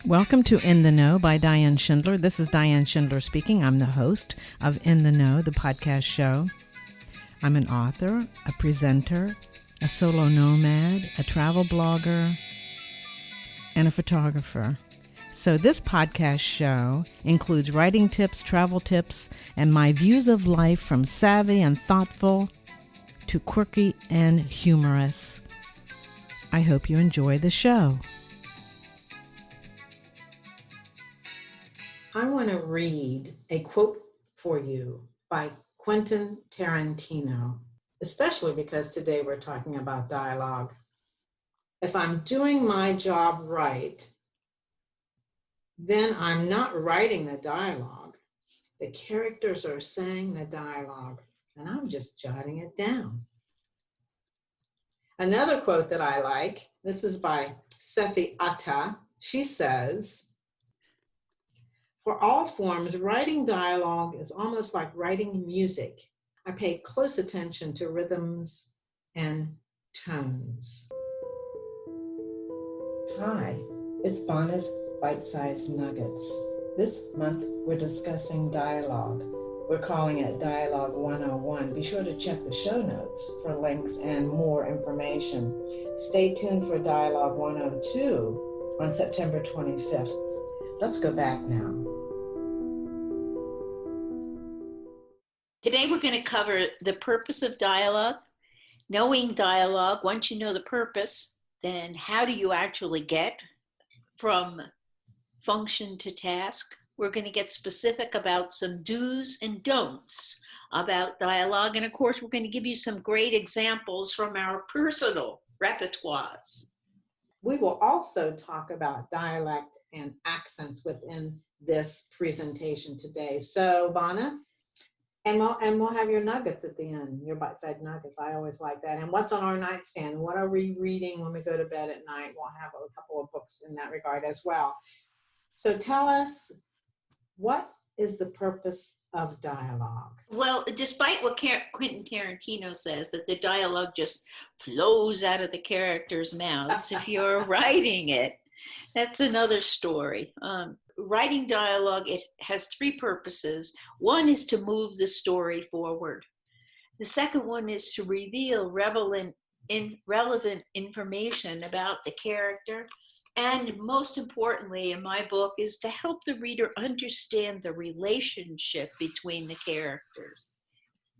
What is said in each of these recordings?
Welcome to In the Know by Diane Schindler. This is Diane Schindler speaking. I'm the host of In the Know, the podcast show. I'm an author, a presenter, a solo nomad, a travel blogger, and a photographer. So this podcast show includes writing tips, travel tips, and my views of life from savvy and thoughtful to quirky and humorous. I hope you enjoy the show. I want to read a quote for you by Quentin Tarantino, especially because today we're talking about dialogue. If I'm doing my job right, then I'm not writing the dialogue. The characters are saying the dialogue, and I'm just jotting it down. Another quote that I like, this is by Sefi Atta. She says, "For all forms, writing dialogue is almost like writing music. I pay close attention to rhythms and tones." Hi, it's Bona's Bite-Sized Nuggets. This month, we're discussing dialogue. We're calling it Dialogue 101. Be sure to check the show notes for links and more information. Stay tuned for Dialogue 102 on September 25th. Let's go back now. Today we're going to cover the purpose of dialogue, knowing dialogue. Once you know the purpose, then how do you actually get from function to task? We're going to get specific about some do's and don'ts about dialogue. And of course, we're going to give you some great examples from our personal repertoires. We will also talk about dialect and accents within this presentation today. So, Bona, and we'll have your nuggets at the end, your bite-sized nuggets. I always like that. And what's on our nightstand? What are we reading when we go to bed at night? We'll have a couple of books in that regard as well. So tell us, what is the purpose of dialogue? Well, despite what Quentin Tarantino says, that the dialogue just flows out of the characters' mouths, if you're writing it, that's another story. Writing dialogue, it has three purposes. One is to move the story forward. The second one is to reveal relevant information about the character. And most importantly, in my book, is to help the reader understand the relationship between the characters.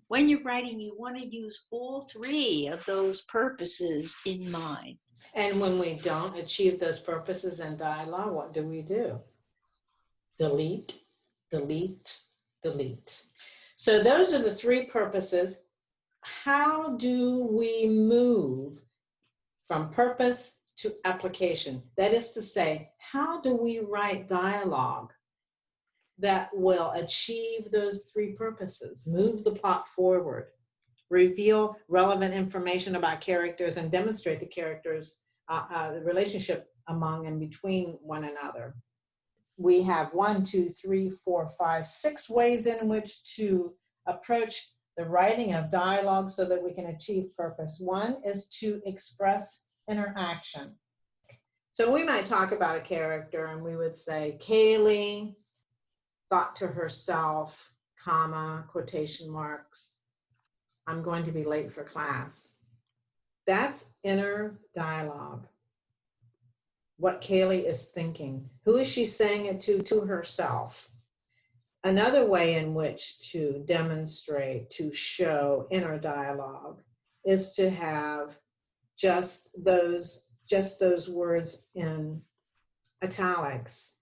When you're writing, you want to use all three of those purposes in mind. And when we don't achieve those purposes in dialogue, what do we do? Delete, delete, delete. So those are the three purposes. How do we move from purpose to application? That is to say, how do we write dialogue that will achieve those three purposes? Move the plot forward, reveal relevant information about characters, and demonstrate the characters, the relationship among and between one another. We have 6 ways in which to approach the writing of dialogue so that we can achieve purpose. One is to express interaction. So we might talk about a character and we would say, Kaylee thought to herself, comma, quotation marks, I'm going to be late for class. That's inner dialogue. What Kaylee is thinking. Who is she saying it to herself? Another way in which to demonstrate, to show inner dialogue is to have just those words in italics.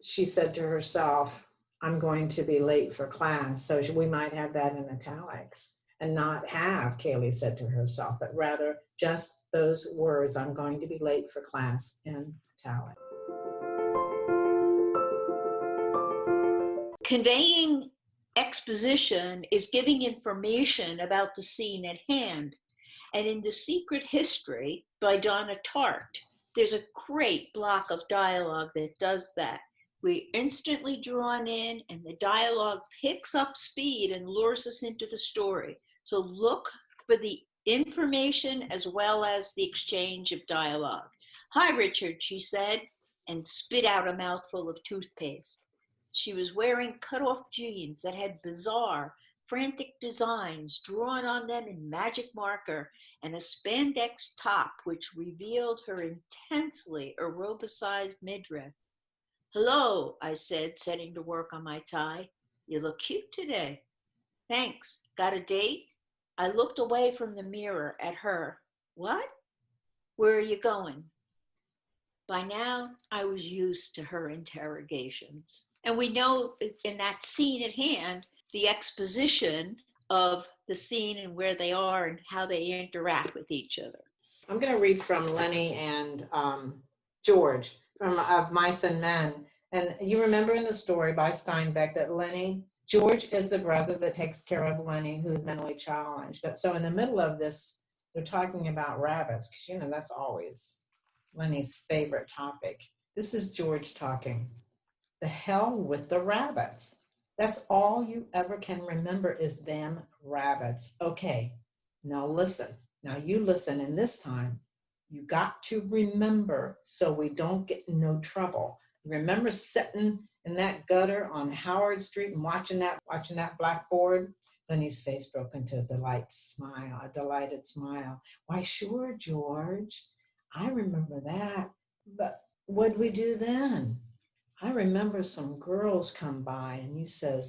She said to herself, I'm going to be late for class. So we might have that in italics and not have Kaylee said to herself, but rather just those words, I'm going to be late for class, in italics. Conveying exposition is giving information about the scene at hand. And in The Secret History by Donna Tartt, there's a great block of dialogue that does that. We're instantly drawn in and the dialogue picks up speed and lures us into the story. So look for the information as well as the exchange of dialogue. Hi, Richard, she said. and spit out a mouthful of toothpaste. She was wearing cut-off jeans that had bizarre, frantic designs drawn on them in magic marker and a spandex top which revealed her intensely aerobicized midriff. "Hello," I said, setting to work on my tie. "You look cute today." "Thanks. Got a date?" I looked away from the mirror at her. "What? Where are you going?" By now, I was used to her interrogations. And we know in that scene at hand, the exposition of the scene and where they are and how they interact with each other. I'm going to read from Lenny and George from Of Mice and Men. And you remember in the story by Steinbeck that George is the brother that takes care of Lenny, who is mentally challenged. So in the middle of this, they're talking about rabbits, because, that's always Lenny's favorite topic. This is George talking. "The hell with the rabbits. That's all you ever can remember is them rabbits. Okay, now listen. Now you listen, and this time you got to remember so we don't get in no trouble. Remember sitting in that gutter on Howard Street and watching that blackboard?" Lenny's face broke into a delighted smile. "Why, sure, George. I remember that. But what'd we do then? I remember some girls come by and you say,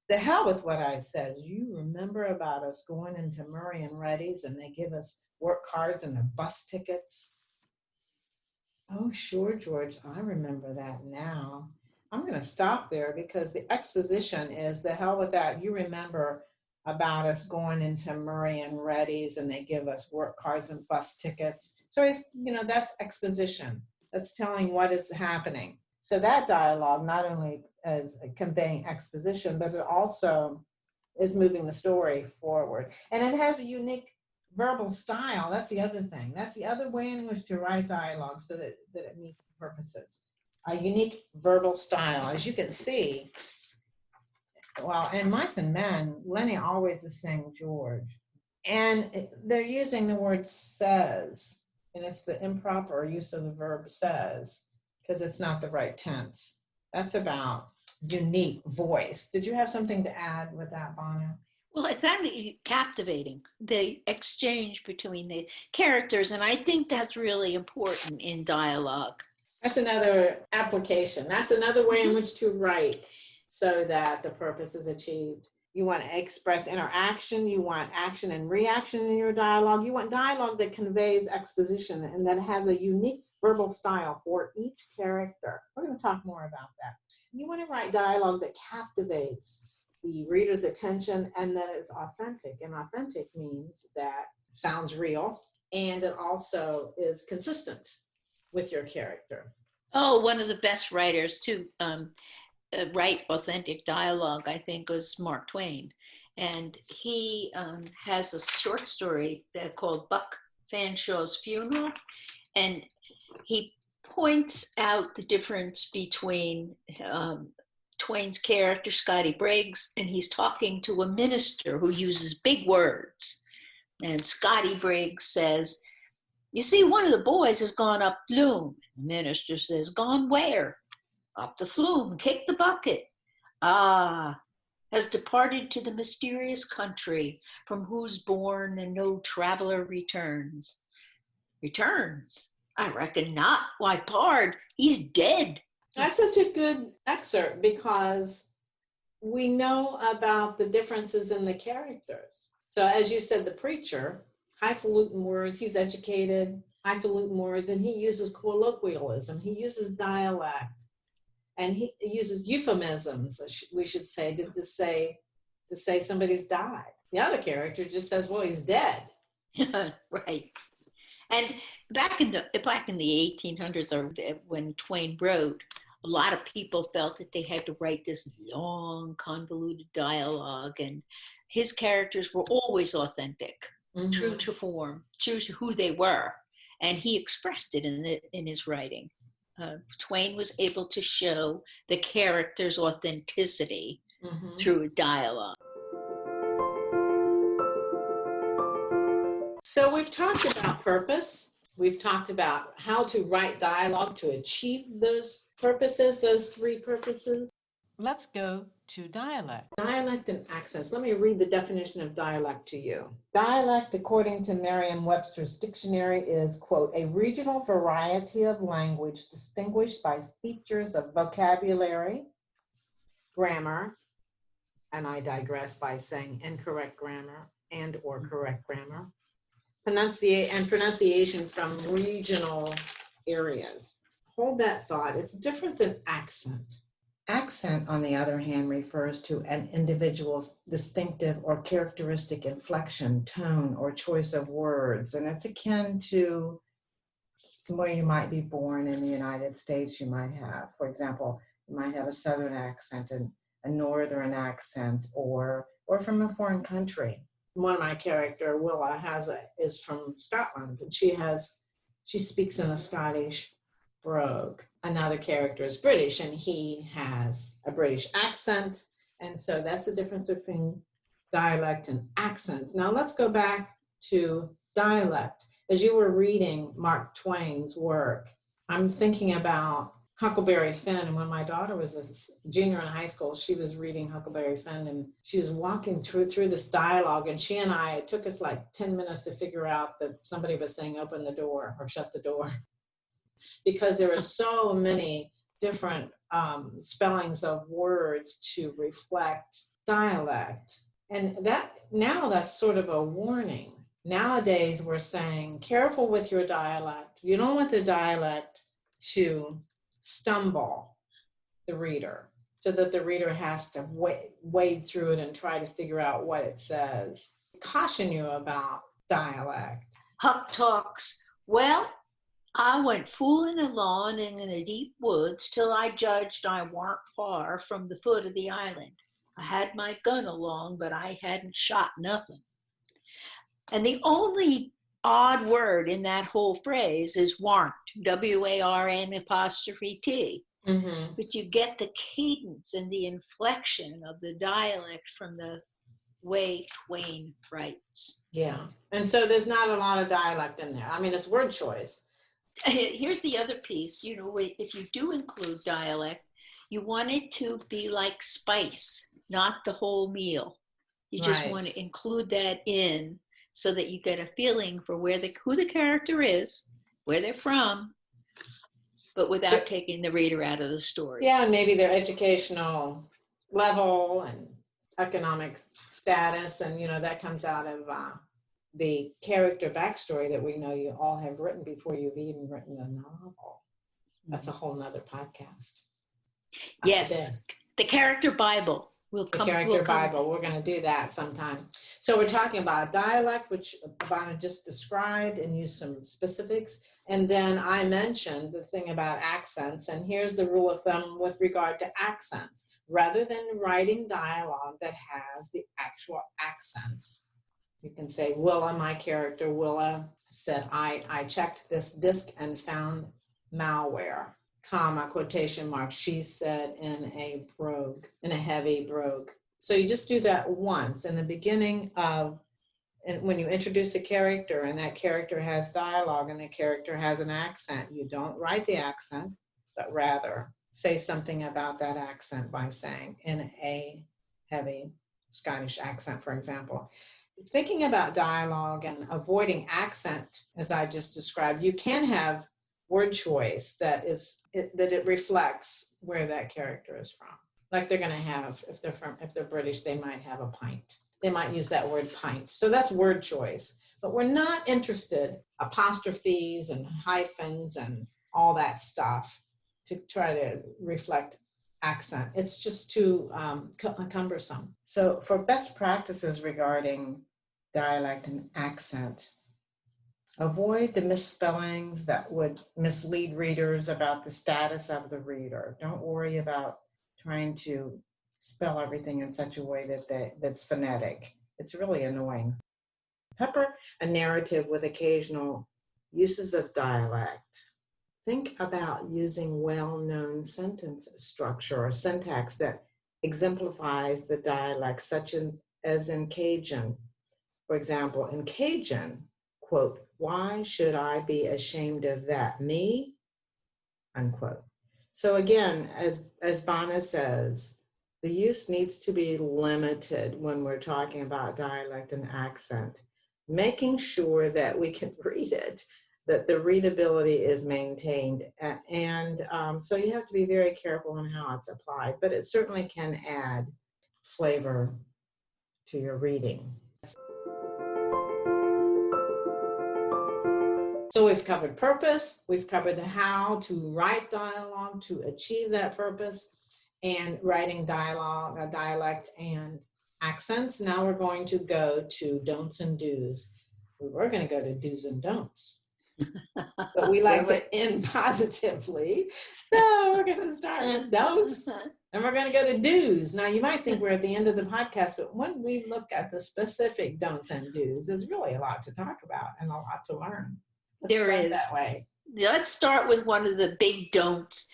the hell with what I says. You remember about us going into Murray and Reddy's and they give us work cards and the bus tickets?" "Oh, sure, George. I remember that now." I'm going to stop there because the exposition is the hell with that. You remember about us going into Murray and Reddy's and they give us work cards and bus tickets. So that's exposition. That's telling what is happening. So that dialogue not only is conveying exposition, but it also is moving the story forward. And it has a unique verbal style. That's the other thing. That's the other way in which to write dialogue so that it meets the purposes. A unique verbal style. As you can see, well, in Mice and Men, Lenny always is saying George. And they're using the word says, and it's the improper use of the verb says, because it's not the right tense. That's about unique voice. Did you have something to add with that, Bona? Well, I found it captivating, the exchange between the characters, and I think that's really important in dialogue. That's another application. That's another way in which to write so that the purpose is achieved. You want to express interaction. You want action and reaction in your dialogue. You want dialogue that conveys exposition and that has a unique verbal style for each character. We're going to talk more about that. You want to write dialogue that captivates the reader's attention and that is authentic. And authentic means that it sounds real and it also is consistent with your character. Oh, one of the best writers to write authentic dialogue, I think, was Mark Twain. And he has a short story called Buck Fanshaw's Funeral. And he points out the difference between Twain's character, Scotty Briggs, and he's talking to a minister who uses big words. And Scotty Briggs says, "You see, one of the boys has gone up flume." The minister says, "Gone where?" "Up the flume, kick the bucket." "Ah, has departed to the mysterious country from whose bourne and no traveler returns." "Returns? I reckon not. Why, pard, he's dead." That's such a good excerpt because we know about the differences in the characters. So as you said, the preacher, highfalutin words, he's educated, highfalutin words, and he uses colloquialism, he uses dialect, and he uses euphemisms, we should say, to say somebody's died. The other character just says, well, he's dead. Right. And back in the 1800s, or when Twain wrote, a lot of people felt that they had to write this long, convoluted dialogue, and his characters were always authentic, true to form, true to who they were, and he expressed it in his writing. Twain was able to show the character's authenticity through dialogue. So we've talked about purpose. We've talked about how to write dialogue to achieve those purposes, those three purposes. Let's go to dialect. Dialect and accents. Let me read the definition of dialect to you. Dialect, according to Merriam-Webster's dictionary, is, quote, a regional variety of language distinguished by features of vocabulary, grammar, and I digress by saying incorrect grammar and or correct grammar, pronunciation from regional areas. Hold that thought. It's different than accent. Accent, on the other hand, refers to an individual's distinctive or characteristic inflection, tone, or choice of words. And it's akin to where you might be born in the United States. You might have, for example, you might have a Southern accent and a Northern accent, or from a foreign country. One of my character, Willa, is from Scotland, and she speaks in a Scottish brogue. Another character is British, and he has a British accent. And so that's the difference between dialect and accents. Now let's go back to dialect. As you were reading Mark Twain's work, I'm thinking about Huckleberry Finn. And when my daughter was a junior in high school, she was reading Huckleberry Finn, and she was walking through this dialogue, and she and I, it took us like 10 minutes to figure out that somebody was saying open the door or shut the door, because there are so many different spellings of words to reflect dialect. And that's sort of a warning. Nowadays, we're saying, careful with your dialect. You don't want the dialect to stumble the reader, so that the reader has to wade through it and try to figure out what it says. Caution you about dialect. Huck talks, well, I went fooling along in the deep woods till I judged I warn't far from the foot of the island. I had my gun along, but I hadn't shot nothing. And the only odd word in that whole phrase is warn't, W-A-R-N apostrophe T. Mm-hmm. But you get the cadence and the inflection of the dialect from the way Twain writes. Yeah. And so there's not a lot of dialect in there. I mean, it's word choice. Here's the other piece. You know, if you do include dialect, you want it to be like spice, not the whole meal. You just Right. want to include that in, so that you get a feeling for who the character is, where they're from, but without taking the reader out of the story. Yeah, and maybe their educational level and economic status, and that comes out of the character backstory that we know you all have written before you've even written the novel. That's a whole nother podcast. Yes, the character Bible. We're going to do that sometime. So we're talking about dialect, which Bona just described and used some specifics. And then I mentioned the thing about accents. And here's the rule of thumb with regard to accents. Rather than writing dialogue that has the actual accents, you can say, Willa, my character, Willa said, I checked this disk and found malware. Comma, quotation mark, she said in a heavy brogue. So you just do that once in the beginning of, and when you introduce a character and that character has dialogue and the character has an accent, you don't write the accent, but rather say something about that accent by saying in a heavy Scottish accent, for example. Thinking about dialogue and avoiding accent, as I just described, you can have word choice that it reflects where that character is from. Like they're going to have, if they're British, they might have a pint. They might use that word pint. So that's word choice. But we're not interested apostrophes and hyphens and all that stuff to try to reflect accent. It's just too cumbersome. So for best practices regarding dialect and accent, avoid the misspellings that would mislead readers about the status of the reader. Don't worry about trying to spell everything in such a way that's phonetic. It's really annoying. Pepper a narrative with occasional uses of dialect. Think about using well-known sentence structure or syntax that exemplifies the dialect, such as in Cajun. For example, in Cajun, quote, "Why should I be ashamed of that? Me?" Unquote. So again, as Bona says, the use needs to be limited when we're talking about dialect and accent, making sure that we can read it, that the readability is maintained. And so you have to be very careful on how it's applied, but it certainly can add flavor to your reading. So we've covered purpose, we've covered the how to write dialogue to achieve that purpose, and writing dialogue, dialect and accents. Now we're going to go to don'ts and do's. We were going to go to do's and don'ts, but we like to end positively. So we're going to start with don'ts and we're going to go to do's. Now you might think we're at the end of the podcast, but when we look at the specific don'ts and do's, there's really a lot to talk about and a lot to learn. There is. That way. Let's start with one of the big don'ts.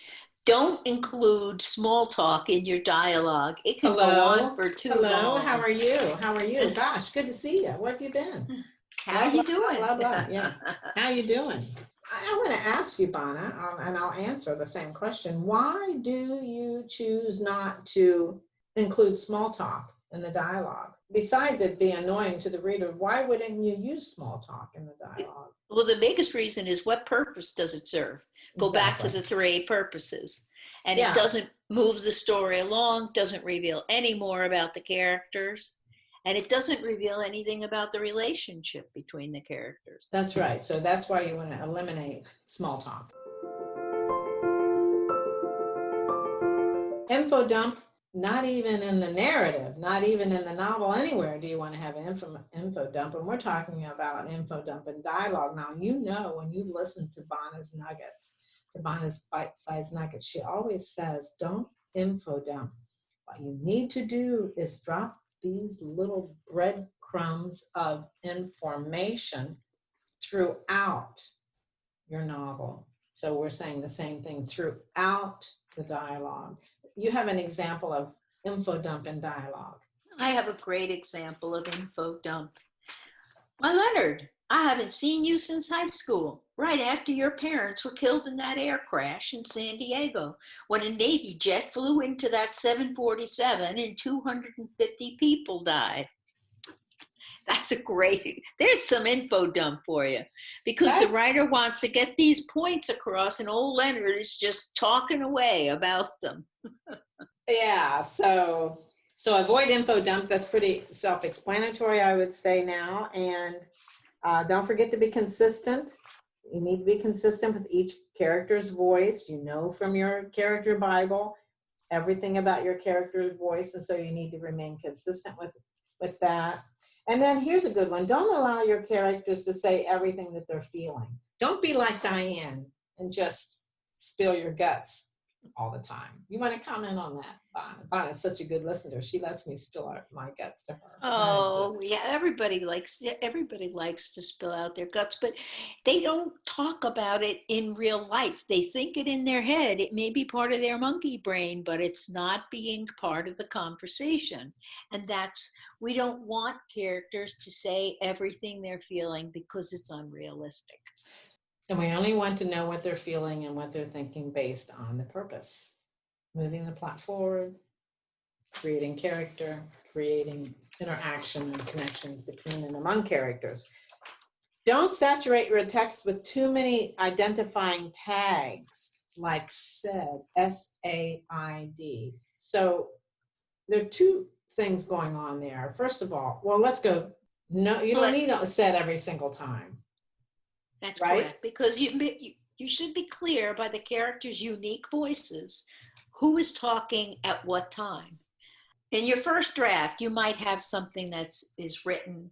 Don't include small talk in your dialogue. It can go on for too long. Hello, how are you? How are you? Gosh, good to see you. Where have you been? How you doing? Blah, blah, yeah. How you doing? I'm going to ask you, Bona, and I'll answer the same question. Why do you choose not to include small talk in the dialogue? Besides it being annoying to the reader, why wouldn't you use small talk in the dialogue? Well, the biggest reason is what purpose does it serve? Go back to the three purposes. And it doesn't move the story along, doesn't reveal any more about the characters, and it doesn't reveal anything about the relationship between the characters. That's right. So that's why you want to eliminate small talk. Info dump. Not even in the narrative, not even in the novel, anywhere do you want to have an info dump. And we're talking about info dump in dialogue. Now, you know, when you listen to Bona's nuggets, to Bona's bite-sized nuggets, she always says, don't info dump. What you need to do is drop these little breadcrumbs of information throughout your novel. So we're saying the same thing throughout the dialogue. You have an example of info dump in dialogue. I have a great example of info dump. My Leonard, I haven't seen you since high school, right after your parents were killed in that air crash in San Diego, when a Navy jet flew into that 747 and 250 people died. That's a great, there's some info dump for you, because the writer wants to get these points across and old Leonard is just talking away about them. Yeah, so avoid info dump. That's pretty self-explanatory, I would say now. And don't forget to be consistent. You need to be consistent with each character's voice. You know from your character Bible everything about your character's voice, and so you need to remain consistent with that. And then here's a good one. Don't allow your characters to say everything that they're feeling. Don't be like Diane and just spill your guts all the time. You want to comment on that, Bona? Bona's such a good listener. She lets me spill out my guts to her. Oh, yeah, everybody likes to spill out their guts, but they don't talk about it in real life. They think it in their head. It may be part of their monkey brain, but it's not being part of the conversation. And we don't want characters to say everything they're feeling because it's unrealistic. And we only want to know what they're feeling and what they're thinking based on the purpose. Moving the plot forward, creating character, creating interaction and connections between and among characters. Don't saturate your text with too many identifying tags like said, S-A-I-D. So there are two things going on there. First of all, well, let's go. No, you don't need to said every single time. That's right? Correct, because you should be clear by the characters' unique voices who is talking at what time. In your first draft, you might have something is written,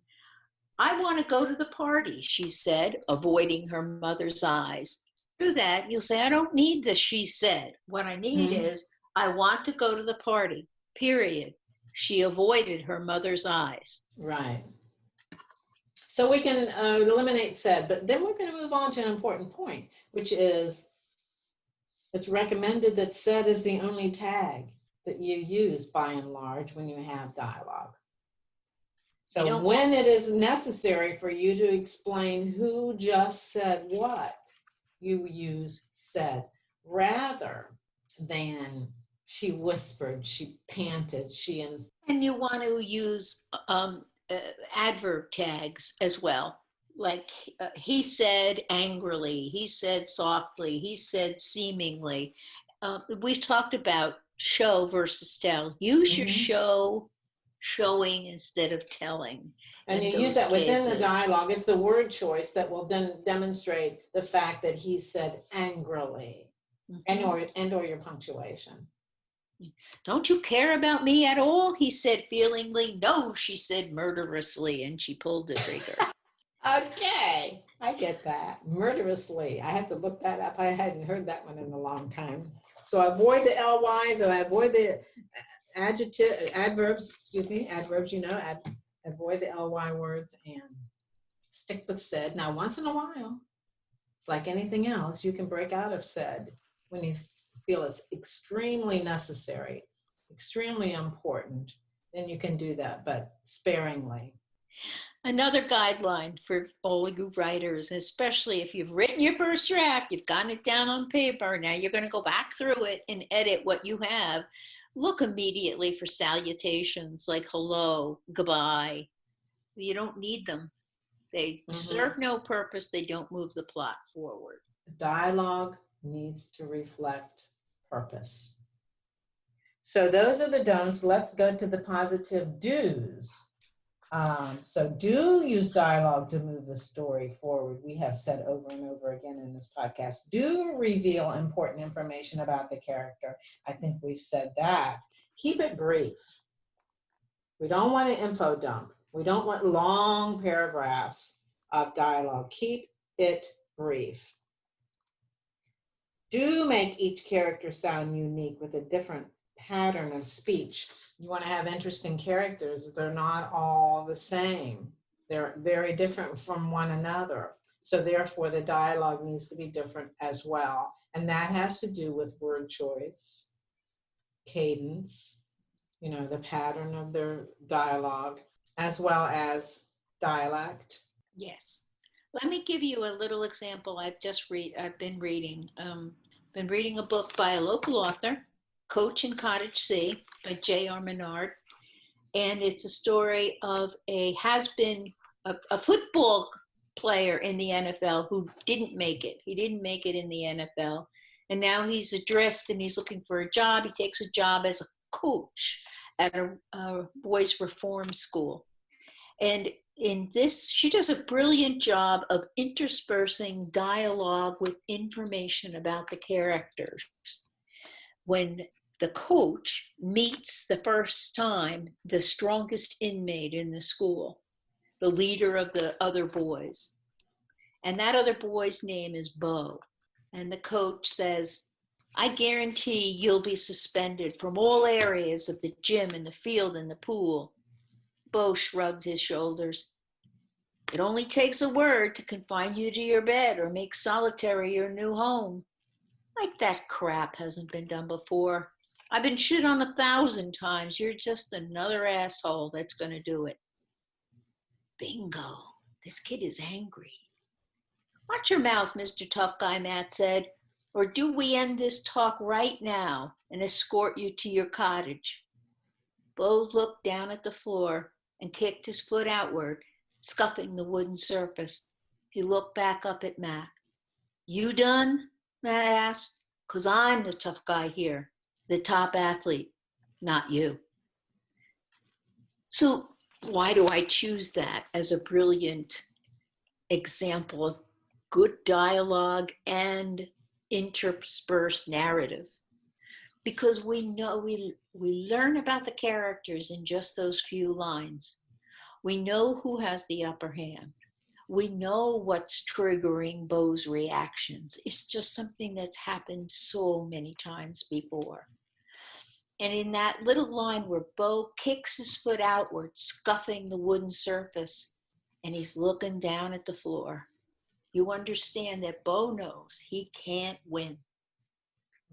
I want to go to the party, she said, avoiding her mother's eyes. Through that, you'll say, I don't need the she said. What I need is, I want to go to the party, period. She avoided her mother's eyes. Right. So we can eliminate said, but then we're going to move on to an important point, which is it's recommended that said is the only tag that you use by and large when you have dialogue. So when it is necessary for you to explain who just said what, you use said rather than she whispered, she panted, And you want to use adverb tags as well. Like he said angrily, he said softly, he said seemingly. We've talked about show versus tell. Use your show, showing instead of telling. And you use that within the dialogue. It's the word choice that will then demonstrate the fact that he said angrily, and or your punctuation. Don't you care about me at all? He said feelingly. No, she said murderously, and she pulled the trigger. Okay, I get that. Murderously. I have to look that up. I hadn't heard that one in a long time. So avoid the LYs, or avoid the adverbs, avoid the LY words and stick with said. Now, once in a while, it's like anything else, you can break out of said when you feel it's extremely necessary, extremely important, then you can do that, but sparingly. Another guideline for all you writers, especially if you've written your first draft, you've gotten it down on paper, now you're going to go back through it and edit what you have. Look immediately for salutations like hello, goodbye. You don't need them. They serve no purpose. They don't move the plot forward. Dialogue needs to reflect purpose. So those are the don'ts. Let's go to the positive do's. So do use dialogue to move the story forward. We have said over and over again in this podcast, do reveal important information about the character. I think we've said that. Keep it brief. We don't want an info dump. We don't want long paragraphs of dialogue. Keep it brief. Do make each character sound unique with a different pattern of speech. You want to have interesting characters. They're not all the same. They're very different from one another. So therefore, the dialogue needs to be different as well. And that has to do with word choice, cadence, the pattern of their dialogue, as well as dialect. Yes. Let me give you a little example. I've been reading a book by a local author, Coach in Cottage C by J.R. Minard. And it's a story of a football player in the NFL who didn't make it. He didn't make it in the NFL. And now he's adrift and he's looking for a job. He takes a job as a coach at a boys' reform school. And in this, she does a brilliant job of interspersing dialogue with information about the characters. When the coach meets the first time the strongest inmate in the school, the leader of the other boys, and that other boy's name is Bo, and the coach says, I guarantee you'll be suspended from all areas of the gym and the field and the pool. Bo shrugged his shoulders. It only takes a word to confine you to your bed or make solitary your new home. Like that crap hasn't been done before. I've been shit on 1,000 times. You're just another asshole that's going to do it. Bingo. This kid is angry. Watch your mouth, Mr. Tough Guy, Matt said, or do we end this talk right now and escort you to your cottage? Bo looked down at the floor and kicked his foot outward, scuffing the wooden surface. He looked back up at Matt. You done? Matt asked. 'Cause I'm the tough guy here, the top athlete, not you. So why do I choose that as a brilliant example of good dialogue and interspersed narrative? Because we know we learn about the characters in just those few lines. We know who has the upper hand. We know what's triggering Bo's reactions. It's just something that's happened so many times before. And in that little line where Bo kicks his foot outward, scuffing the wooden surface, and he's looking down at the floor, you understand that Bo knows he can't win.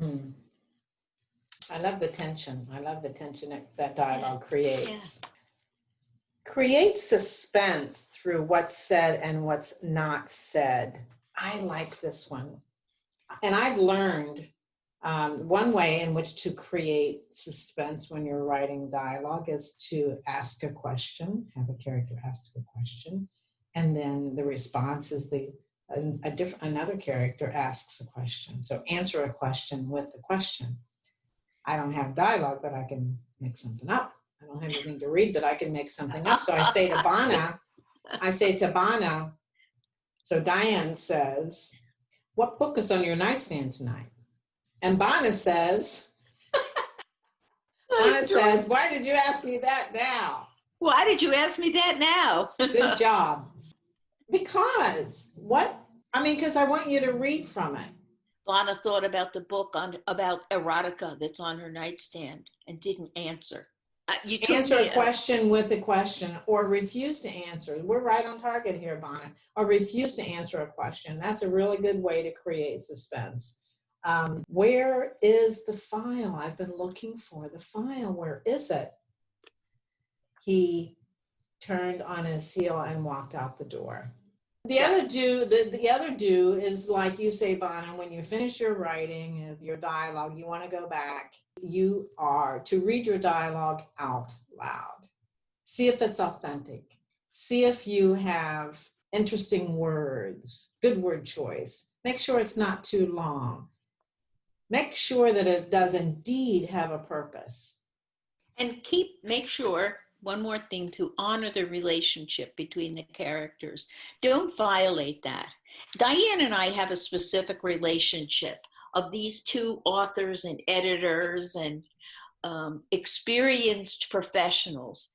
I love the tension. I love the tension that dialogue creates. Create suspense through what's said and what's not said. I like this one. And I've learned one way in which to create suspense when you're writing dialogue is to ask a question, have a character ask a question, and then the response is another character asks a question. So answer a question with a question. I don't have dialogue, but I can make something up. I don't have anything to read, but I can make something up. So I say to Bona, so Diane says, what book is on your nightstand tonight? And Bona says, why did you ask me that now? Why did you ask me that now? Good job. Because I want you to read from it. Bona thought about the book about erotica that's on her nightstand and didn't answer. You answer a question with a question or refuse to answer. We're right on target here, Bona. Or refuse to answer a question. That's a really good way to create suspense. Where is the file? I've been looking for the file. Where is it? He turned on his heel and walked out the door. The other do is like you say, Bona, when you finish your writing of your dialogue, you want to go back. You are to read your dialogue out loud. See if it's authentic. See if you have interesting words, good word choice. Make sure it's not too long. Make sure that it does indeed have a purpose. And make sure, one more thing, to honor the relationship between the characters. Don't violate that. Diane and I have a specific relationship of these two authors and editors and experienced professionals.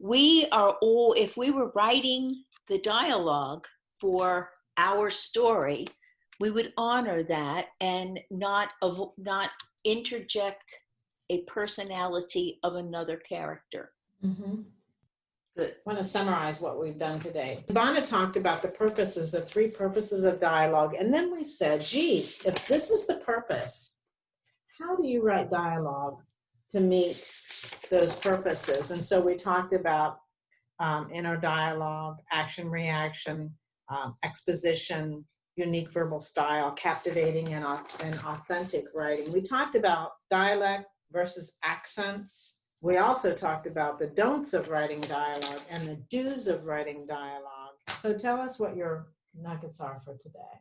We are all, if we were writing the dialogue for our story, we would honor that and not interject a personality of another character. Mm-hmm. Good. I want to summarize what we've done today. Bona talked about the purposes, the 3 purposes of dialogue. And then we said, gee, if this is the purpose, how do you write dialogue to meet those purposes? And so we talked about inner dialogue, action, reaction, exposition, unique verbal style, captivating and authentic writing. We talked about dialect versus accents. We also talked about the don'ts of writing dialogue and the do's of writing dialogue. So tell us what your nuggets are for today.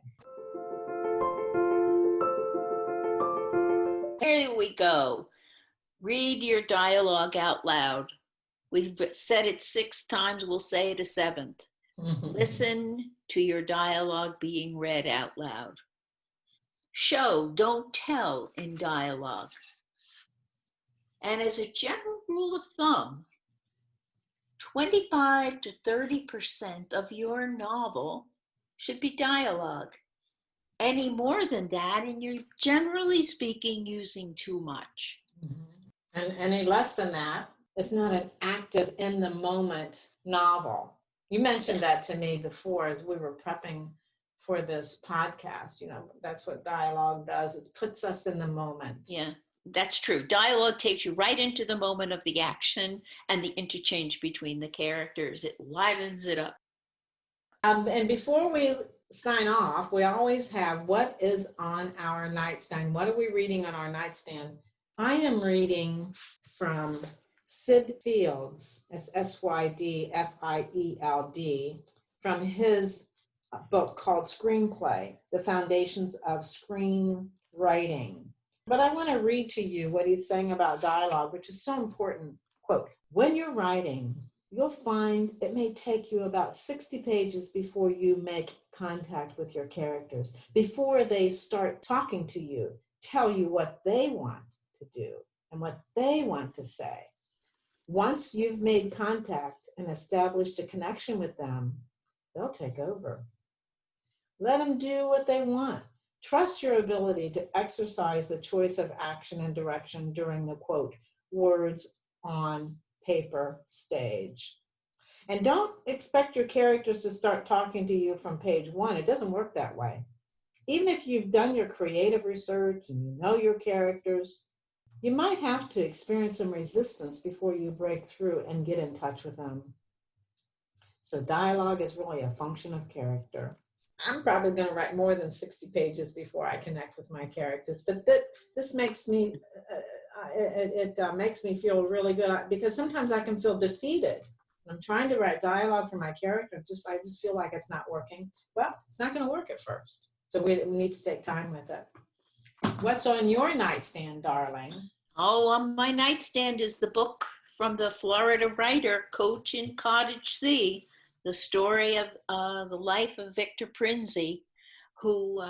Here we go. Read your dialogue out loud. We've said it 6 times, we'll say it a 7th. Listen to your dialogue being read out loud. Show, don't tell in dialogue. And as a general rule of thumb, 25 to 30% of your novel should be dialogue. Any more than that, and you're generally speaking using too much. And any less than that, it's not an active, in the moment novel. You mentioned that to me before as we were prepping for this podcast. You know, that's what dialogue does. It puts us in the moment. Yeah, that's true. Dialogue takes you right into the moment of the action and the interchange between the characters. It livens it up. And before we sign off, we always have what is on our nightstand. What are we reading on our nightstand? I am reading from Sid Fields, it's Sydfield, from his book called Screenplay, The Foundations of Screenwriting. But I want to read to you what he's saying about dialogue, which is so important. Quote, when you're writing, you'll find it may take you about 60 pages before you make contact with your characters, before they start talking to you, tell you what they want to do and what they want to say. Once you've made contact and established a connection with them, they'll take over. Let them do what they want. Trust your ability to exercise the choice of action and direction during the, quote, words on paper stage. And don't expect your characters to start talking to you from page 1. It doesn't work that way. Even if you've done your creative research and you know your characters, you might have to experience some resistance before you break through and get in touch with them. So dialogue is really a function of character. I'm probably going to write more than 60 pages before I connect with my characters, but this makes me, it makes me feel really good, because sometimes I can feel defeated. I'm trying to write dialogue for my character. I just feel like it's not working. Well, it's not going to work at first. So we need to take time with it. What's on your nightstand, darling? Oh, on my nightstand is the book from the Florida writer, Coach in Cottage C, the story of the life of Victor Prinzi, who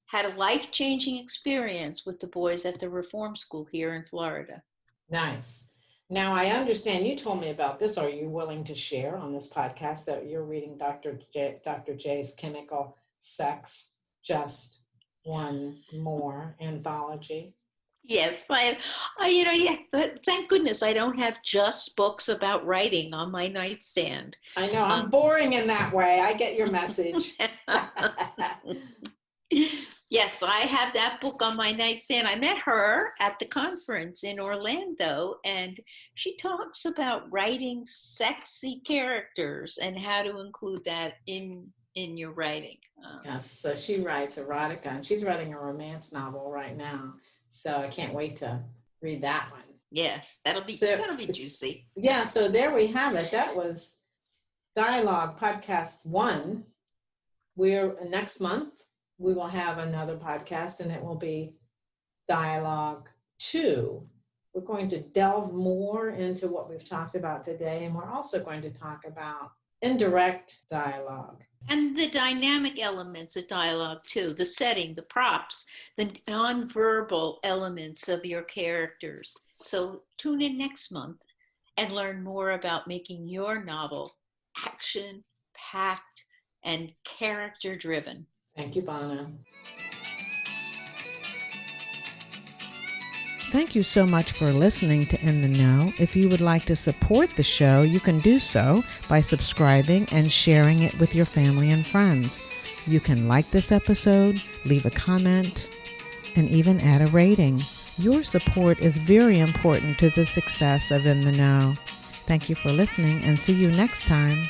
had a life-changing experience with the boys at the reform school here in Florida. Nice. Now, I understand you told me about this. Are you willing to share on this podcast that you're reading Dr. J's Chemical Sex, Just One More Anthology? Yes, but thank goodness I don't have just books about writing on my nightstand. I know, I'm boring in that way. I get your message. Yes, I have that book on my nightstand. I met her at the conference in Orlando, and she talks about writing sexy characters and how to include that in your writing. Yes, so she writes erotica, and she's writing a romance novel right now. So I can't wait to read that one. Yes, that'll be juicy. Yeah, so there we have it. That was Dialogue Podcast 1. Next month, we will have another podcast, and it will be Dialogue 2. We're going to delve more into what we've talked about today, and we're also going to talk about indirect dialogue. And the dynamic elements of dialogue too, the setting, the props, the nonverbal elements of your characters. So tune in next month and learn more about making your novel action-packed and character-driven. Thank you, Bona. Thank you so much for listening to In the Know. If you would like to support the show, you can do so by subscribing and sharing it with your family and friends. You can like this episode, leave a comment, and even add a rating. Your support is very important to the success of In the Know. Thank you for listening, and see you next time.